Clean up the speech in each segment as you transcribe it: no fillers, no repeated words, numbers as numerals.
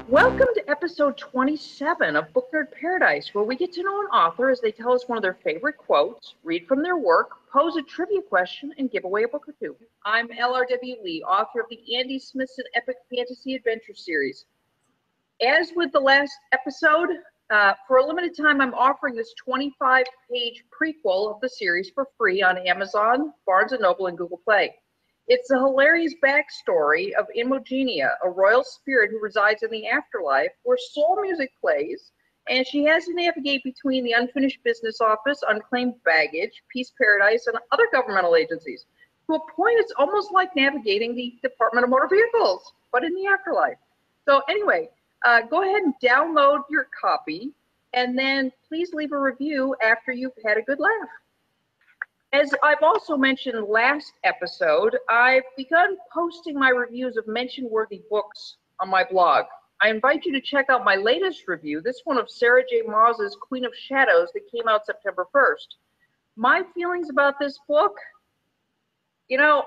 Welcome to episode 27 of Book Nerd Paradise, where we get to know an author as they tell us one of their favorite quotes, read from their work, pose a trivia question, and give away a book or two. I'm LRW Lee, author of the Andy Smithson Epic Fantasy Adventure Series. As with the last episode, for a limited time, I'm offering this 25-page prequel of the series for free on Amazon, Barnes & Noble, and Google Play. It's a hilarious backstory of Imogenia, a royal spirit who resides in the afterlife where soul music plays, and she has to navigate between the Unfinished Business Office, Unclaimed Baggage, Peace Paradise, and other governmental agencies. To a point, it's almost like navigating the Department of Motor Vehicles, but in the afterlife. So anyway, go ahead and download your copy, and then please leave a review after you've had a good laugh. As I've also mentioned last episode, I've begun posting my reviews of mention-worthy books on my blog. I invite you to check out my latest review, this one of Sarah J. Maas's Queen of Shadows that came out September 1st. My feelings about this book, you know,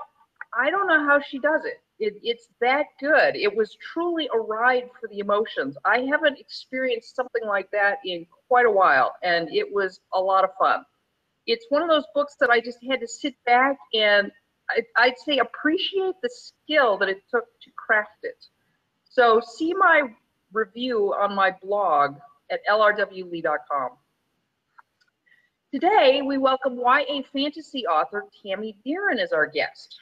I don't know how she does it. It's that good. It was truly a ride for the emotions. I haven't experienced something like that in quite a while, and it was a lot of fun. It's one of those books that I just had to sit back and I'd say appreciate the skill that it took to craft it. So see my review on my blog at lrwlee.com. Today, we welcome YA fantasy author Tamie Dearen as our guest.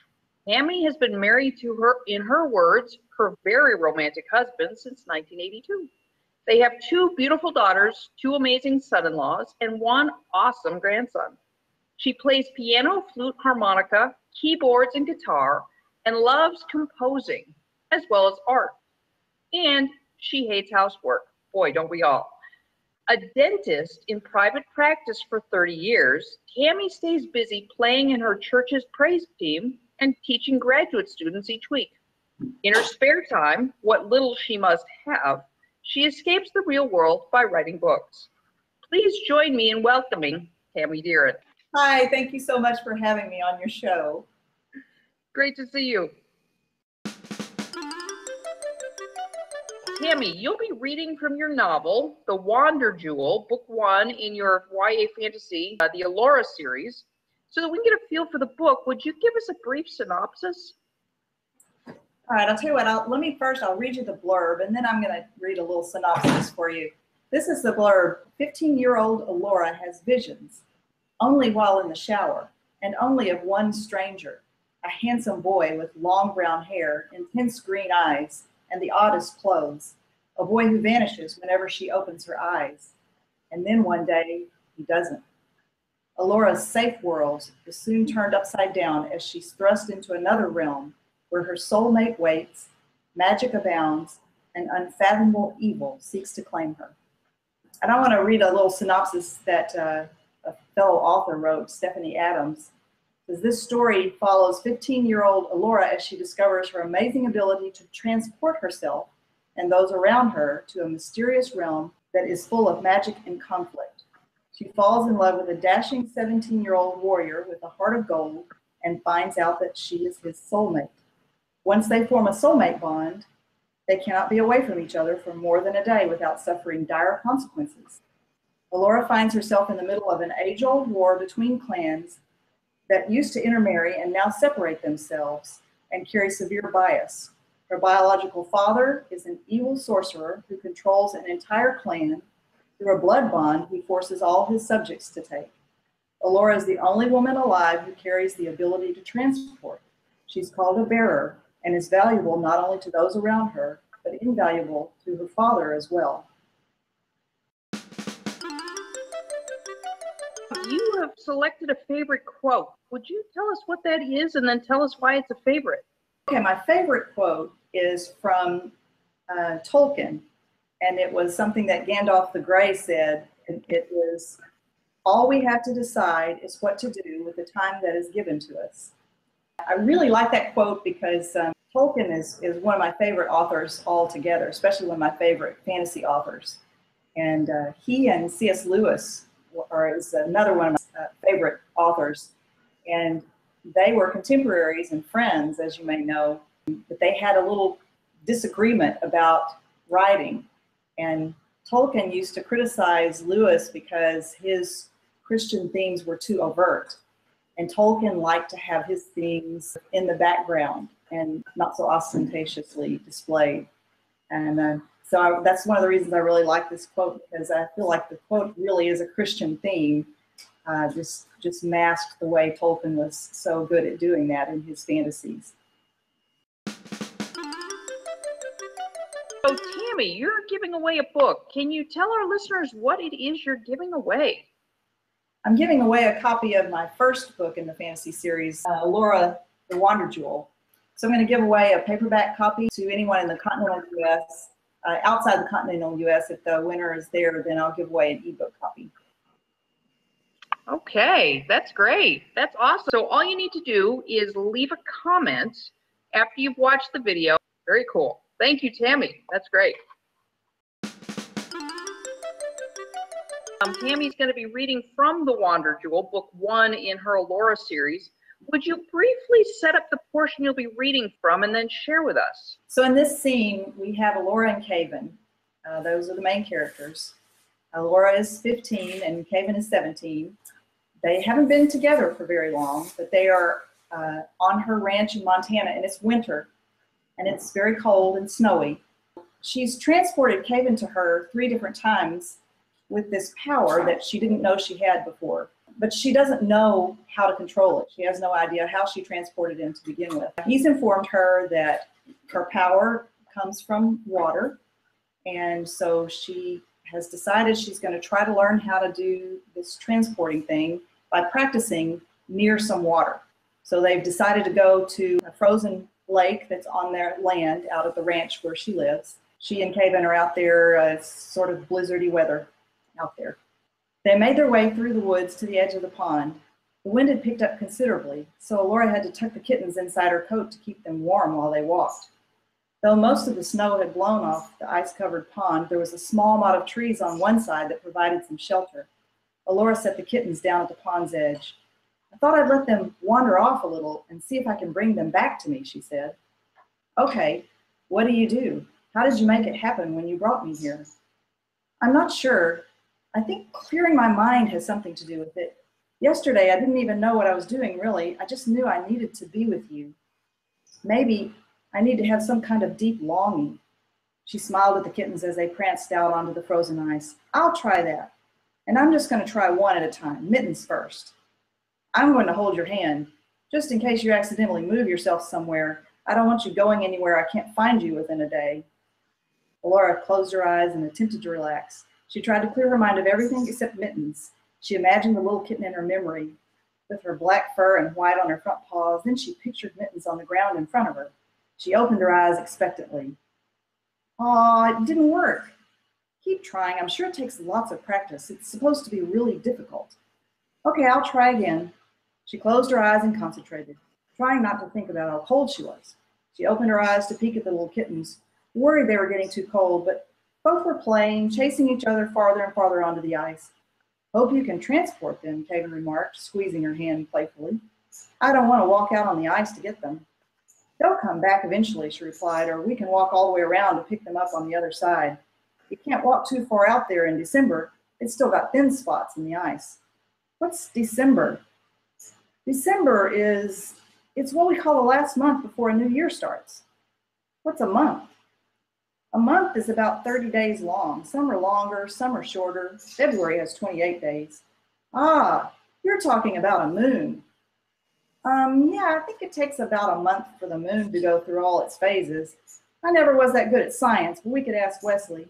Tamie has been married to her, in her words, her very romantic husband since 1982. They have two beautiful daughters, two amazing son-in-laws, and one awesome grandson. She plays piano, flute, harmonica, keyboards, and guitar, and loves composing, as well as art. And she hates housework. Boy, don't we all. A dentist in private practice for 30 years, Tamie stays busy playing in her church's praise team and teaching graduate students each week. In her spare time, what little she must have, she escapes the real world by writing books. Please join me in welcoming Tamie Dearen. Hi, thank you so much for having me on your show. Great to see you. Tamie, you'll be reading from your novel, The Wander Jewel, book 1 in your YA fantasy, the Alora series. So that we can get a feel for the book, would you give us a brief synopsis? All right, I'll tell you what, I'll read you the blurb, and then I'm going to read a little synopsis for you. This is the blurb. 15-year-old Alora has visions, only while in the shower, and only of one stranger, a handsome boy with long brown hair, intense green eyes, and the oddest clothes, a boy who vanishes whenever she opens her eyes. And then one day, he doesn't. Alora's safe world is soon turned upside down as she's thrust into another realm where her soulmate waits, magic abounds, and unfathomable evil seeks to claim her. And I want to read a little synopsis that a fellow author wrote, Stephanie Adams. It says, this story follows 15-year-old Alora as she discovers her amazing ability to transport herself and those around her to a mysterious realm that is full of magic and conflict. She falls in love with a dashing 17-year-old warrior with a heart of gold and finds out that she is his soulmate. Once they form a soulmate bond, they cannot be away from each other for more than a day without suffering dire consequences. Alora finds herself in the middle of an age-old war between clans that used to intermarry and now separate themselves and carry severe bias. Her biological father is an evil sorcerer who controls an entire clan through a blood bond he forces all his subjects to take. Alora is the only woman alive who carries the ability to transport. She's called a bearer and is valuable not only to those around her, but invaluable to her father as well. You have selected a favorite quote. Would you tell us what that is and then tell us why it's a favorite? Okay, my favorite quote is from Tolkien, and it was something that Gandalf the Grey said. It was, all we have to decide is what to do with the time that is given to us. I really like that quote because Tolkien is one of my favorite authors altogether, especially one of my favorite fantasy authors. And he and C.S. Lewis is another one of my favorite authors. And they were contemporaries and friends, as you may know, but they had a little disagreement about writing. And Tolkien used to criticize Lewis because his Christian themes were too overt. And Tolkien liked to have his themes in the background and not so ostentatiously displayed. And so that's one of the reasons I really like this quote, because I feel like the quote really is a Christian theme, just masked the way Tolkien was so good at doing that in his fantasies. So Tamie, you're giving away a book. Can you tell our listeners what it is you're giving away? I'm giving away a copy of my first book in the fantasy series, Alora, the Wander Jewel. So I'm going to give away a paperback copy to anyone in the continental U.S. Outside the continental U.S., if the winner is there, then I'll give away an ebook copy. Okay, that's great. That's awesome. So all you need to do is leave a comment after you've watched the video. Very cool. Thank you, Tamie. That's great. Tamie's going to be reading from The Wander Jewel, book 1 in her Alora series. Would you briefly set up the portion you'll be reading from and then share with us? So in this scene, we have Alora and Caven. Those are the main characters. Alora is 15 and Caven is 17. They haven't been together for very long, but they are on her ranch in Montana, and it's winter, and it's very cold and snowy. She's transported Caven to her 3 different times with this power that she didn't know she had before. But she doesn't know how to control it. She has no idea how she transported him to begin with. He's informed her that her power comes from water, and so she has decided she's going to try to learn how to do this transporting thing by practicing near some water. So they've decided to go to a frozen lake that's on their land out at the ranch where she lives. She and Caven are out there, it's sort of blizzardy weather out there. They made their way through the woods to the edge of the pond. The wind had picked up considerably, so Alora had to tuck the kittens inside her coat to keep them warm while they walked. Though most of the snow had blown off the ice-covered pond, there was a small knot of trees on one side that provided some shelter. Alora set the kittens down at the pond's edge. "I thought I'd let them wander off a little and see if I can bring them back to me," she said. "Okay, what do you do? How did you make it happen when you brought me here?" "I'm not sure. I think clearing my mind has something to do with it. Yesterday, I didn't even know what I was doing, really. I just knew I needed to be with you. Maybe I need to have some kind of deep longing." She smiled at the kittens as they pranced out onto the frozen ice. "I'll try that. And I'm just going to try one at a time. Mittens first. I'm going to hold your hand, just in case you accidentally move yourself somewhere. I don't want you going anywhere I can't find you within a day." Alora closed her eyes and attempted to relax. She tried to clear her mind of everything except Mittens. She imagined the little kitten in her memory, with her black fur and white on her front paws. Then she pictured Mittens on the ground in front of her. She opened her eyes expectantly. "Aw, it didn't work. Keep trying. I'm sure it takes lots of practice. It's supposed to be really difficult." "Okay, I'll try again." She closed her eyes and concentrated, trying not to think about how cold she was. She opened her eyes to peek at the little kittens, worried they were getting too cold, but both were playing, chasing each other farther and farther onto the ice. "Hope you can transport them," Caven remarked, squeezing her hand playfully. "I don't want to walk out on the ice to get them." "They'll come back eventually," she replied, "or we can walk all the way around to pick them up on the other side. You can't walk too far out there in December. It's still got thin spots in the ice." "What's December?" "December it's what we call the last month before a new year starts." "What's a month?" "A month is about 30 days long. Some are longer, some are shorter. February has 28 days. "Ah, you're talking about a moon." Yeah, I think it takes about a month for the moon to go through all its phases. I never was that good at science, but we could ask Wesley."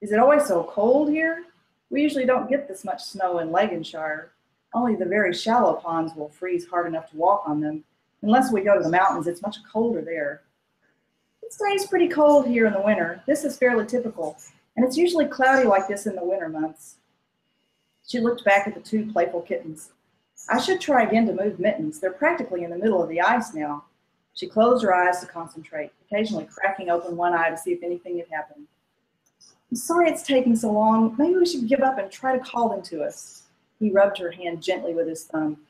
"Is it always so cold here? We usually don't get this much snow in Laganshire. Only the very shallow ponds will freeze hard enough to walk on them. Unless we go to the mountains, it's much colder there." "It stays pretty cold here in the winter. This is fairly typical, and it's usually cloudy like this in the winter months." She looked back at the 2 playful kittens. "I should try again to move Mittens. They're practically in the middle of the ice now." She closed her eyes to concentrate, occasionally cracking open one eye to see if anything had happened. "I'm sorry it's taking so long. Maybe we should give up and try to call them to us." He rubbed her hand gently with his thumb.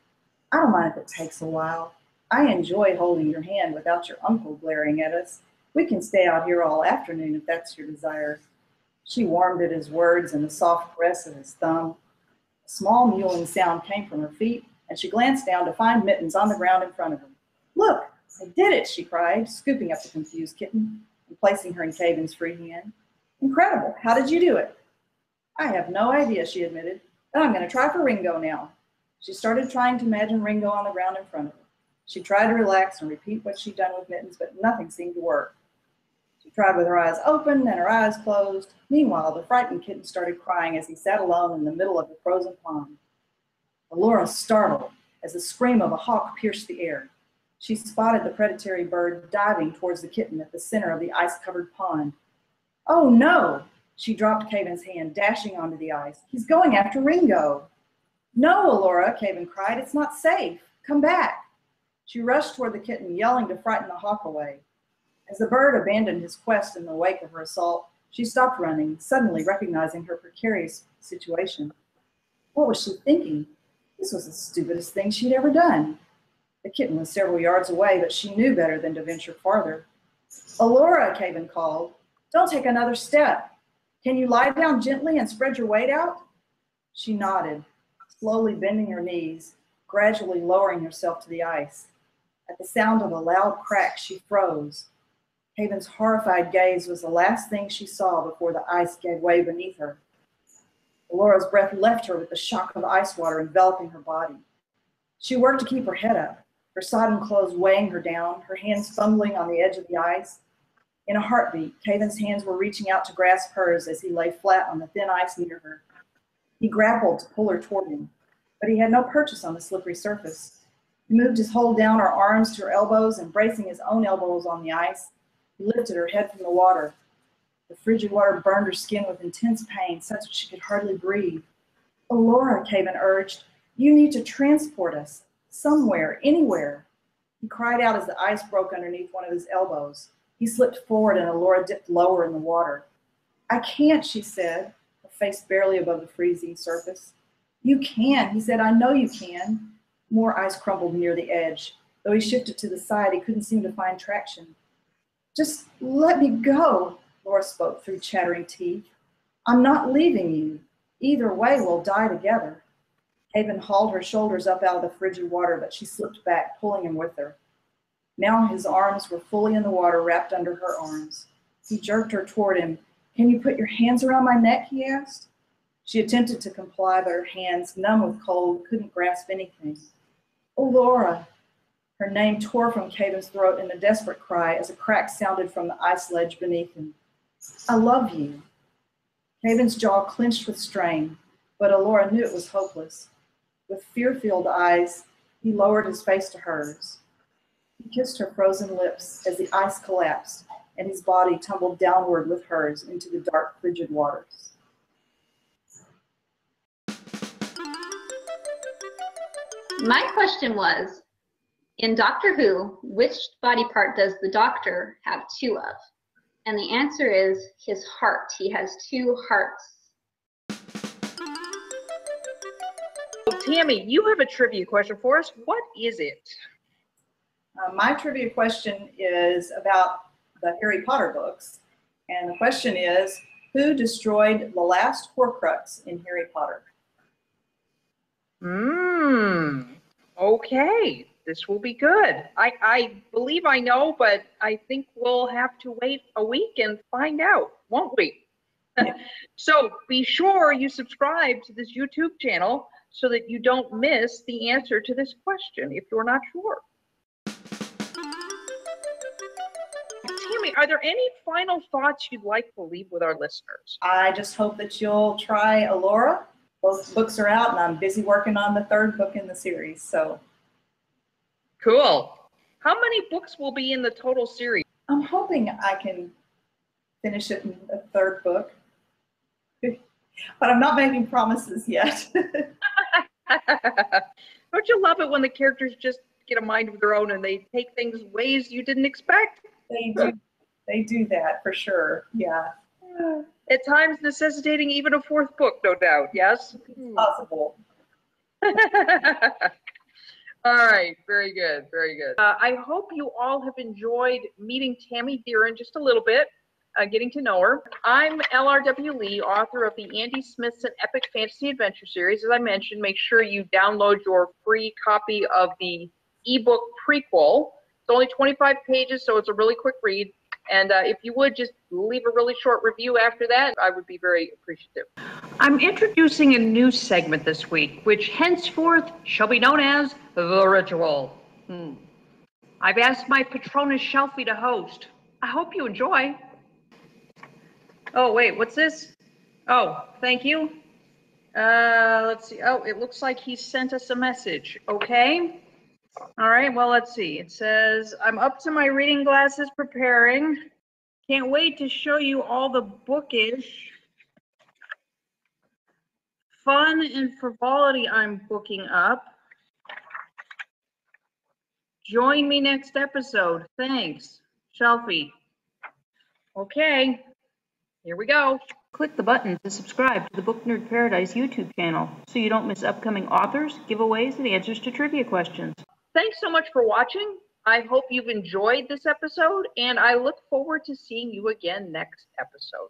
I don't mind if it takes a while. I enjoy holding your hand without your uncle glaring at us. We can stay out here all afternoon if that's your desire. She warmed at his words and the soft caress of his thumb. A small mewling sound came from her feet, and she glanced down to find Mittens on the ground in front of her. Look, I did it, she cried, scooping up the confused kitten and placing her in Caven's free hand. Incredible. How did you do it? I have no idea, she admitted, but I'm going to try for Ringo now. She started trying to imagine Ringo on the ground in front of her. She tried to relax and repeat what she'd done with Mittens, but nothing seemed to work. She tried with her eyes open and her eyes closed. Meanwhile, the frightened kitten started crying as he sat alone in the middle of the frozen pond. Alora startled as the scream of a hawk pierced the air. She spotted the predatory bird diving towards the kitten at the center of the ice-covered pond. Oh no! She dropped Caven's hand, dashing onto the ice. He's going after Ringo. No, Alora, Caven cried. It's not safe. Come back. She rushed toward the kitten, yelling to frighten the hawk away. As the bird abandoned his quest in the wake of her assault, she stopped running, suddenly recognizing her precarious situation. What was she thinking? This was the stupidest thing she'd ever done. The kitten was several yards away, but she knew better than to venture farther. Alora, Caven called, don't take another step. Can you lie down gently and spread your weight out? She nodded, slowly bending her knees, gradually lowering herself to the ice. At the sound of a loud crack, she froze. Caven's horrified gaze was the last thing she saw before the ice gave way beneath her. Alora's breath left her with the shock of ice water enveloping her body. She worked to keep her head up, her sodden clothes weighing her down, her hands fumbling on the edge of the ice. In a heartbeat, Caven's hands were reaching out to grasp hers as he lay flat on the thin ice near her. He grappled to pull her toward him, but he had no purchase on the slippery surface. He moved his hold down her arms to her elbows, and bracing his own elbows on the ice, he lifted her head from the water. The frigid water burned her skin with intense pain, such that she could hardly breathe. Alora, Caven urged, you need to transport us, somewhere, anywhere. He cried out as the ice broke underneath one of his elbows. He slipped forward and Alora dipped lower in the water. I can't, she said, her face barely above the freezing surface. You can, he said, I know you can. More ice crumbled near the edge. Though he shifted to the side, he couldn't seem to find traction. Just let me go, Alora spoke through chattering teeth. I'm not leaving you. Either way, we'll die together. Caven hauled her shoulders up out of the frigid water, but she slipped back, pulling him with her. Now his arms were fully in the water, wrapped under her arms. He jerked her toward him. Can you put your hands around my neck, he asked. She attempted to comply, but her hands, numb with cold, couldn't grasp anything. Oh, Laura. Her name tore from Caven's throat in a desperate cry as a crack sounded from the ice ledge beneath him. I love you. Caven's jaw clenched with strain, but Alora knew it was hopeless. With fear-filled eyes, he lowered his face to hers. He kissed her frozen lips as the ice collapsed and his body tumbled downward with hers into the dark, frigid waters. My question was, in Doctor Who, which body part does the Doctor have two of? And the answer is his heart. He has two hearts. Tamie, you have a trivia question for us. What is it? My trivia question is about the Harry Potter books. And the question is, who destroyed the last Horcrux in Harry Potter? Okay. This will be good. I believe I know, but I think we'll have to wait a week and find out, won't we? So be sure you subscribe to this YouTube channel so that you don't miss the answer to this question if you're not sure. Tamie, are there any final thoughts you'd like to leave with our listeners? I just hope that you'll try Alora. Both books are out, and I'm busy working on the third book in the series. So cool. How many books will be in the total series? I'm hoping I can finish it in the third book, but I'm not making promises yet. Don't you love it when the characters just get a mind of their own and they take things ways you didn't expect? They do that for sure. Yeah. At times necessitating even a fourth book, no doubt. Yes? Possible. All right, very good, very good. I hope you all have enjoyed meeting Tamie Dearen just a little bit, getting to know her. I'm LRW Lee, author of the Andy Smithson Epic Fantasy Adventure Series. As I mentioned, make sure you download your free copy of the ebook prequel. It's only 25 pages, so it's a really quick read. And if you would just leave a really short review after that, I would be very appreciative. I'm introducing a new segment this week, which henceforth shall be known as The Ritual. I've asked my Patronus Shelfie to host. I hope you enjoy. Oh, wait, what's this? Oh, thank you. Let's see. Oh, it looks like he sent us a message. Okay. All right, well, let's see. It says, I'm up to my reading glasses preparing. Can't wait to show you all the bookish fun and frivolity I'm booking up. Join me next episode. Thanks. Shelfie. Okay, here we go. Click the button to subscribe to the Book Nerd Paradise YouTube channel so you don't miss upcoming authors, giveaways, and answers to trivia questions. Thanks so much for watching. I hope you've enjoyed this episode, and I look forward to seeing you again next episode.